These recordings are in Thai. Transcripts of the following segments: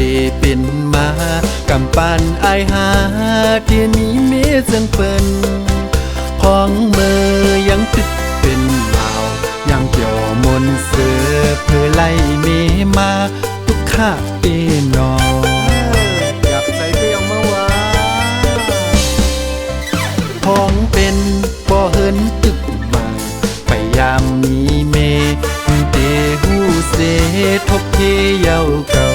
ดีเป็นมากำปั้นอายหาที่นี้เมีเสียงเปิ้นพองมือยังติดเป็นเหล่ายังเกี่ยวมนเสือเพื่อไล่เมมาทุกข้าเอนออยากใส่เปรี้ยวมาวาพองเป็นบ่เฮินตึกมาไปยามมีเมเตหูเสทบเทเยาเก่า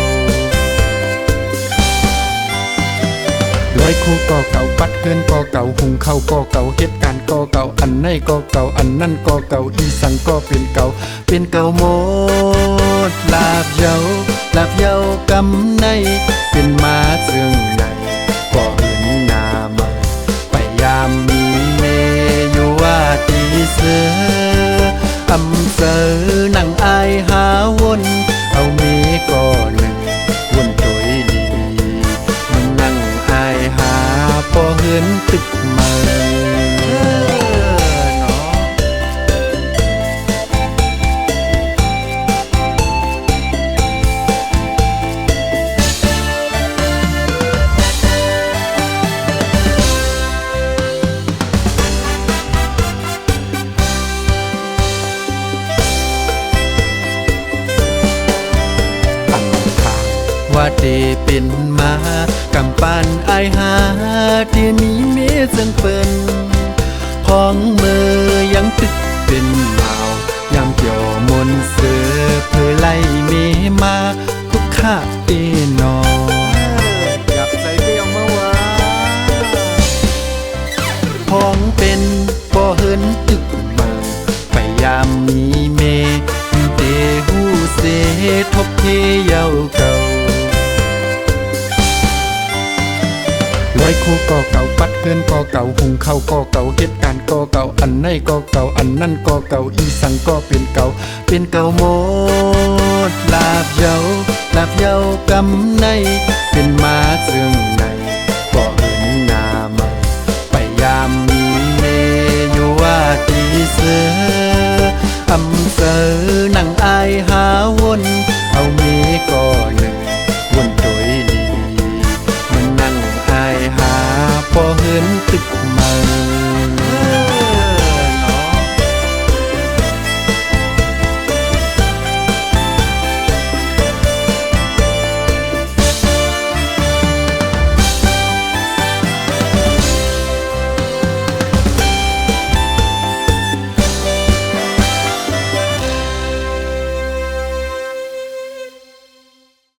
ร้อยคู่ก็เก่าปัดเฮือนก็เก่าหุงข้าวก็เก่าเหตุการณ์ก็เก่าอันไหนก็เก่าอันนั่นก็เก่าอีสังก็เป็นเก่าหมดลาบเยากำในเป็นมาเสื่องในก็เห็นหน้ามาไปยามมีเมอยู่ว่าตีเสืออำเสอนั่งอายหาวนเอาเมก็หนึ่งวนโดยดีมันนั่งอายหาพอเหินตึกมาว่าเดเป็นมากำปั้นอายหาที่นี้เมีเสียงเปิ้นพองมือยังติดเป็นเหล่ายังเกี่ยวมนเสือเพื่อไล่เมมาทุกข้าเอนออยากใส่เปรี้ยวมาวาพองเป็นบ่เฮินตึกมาไปยามมีเมเตหูเสทบเทเยาเก่าร้อยคู่ก็เก่าปัดเฮือนก็เก่าหุงข้าวก็เก่าเหตุการณ์ก็เก่าอันไหนก็เก่าอันนั่นก็เก่าอีสังก็เป็นเก่าหมดลาบเยากำในเป็นมาเสื่องในก็เห็นหน้ามาไปยามมีเมอยู่ว่าตีเสืออำเสอนั่ง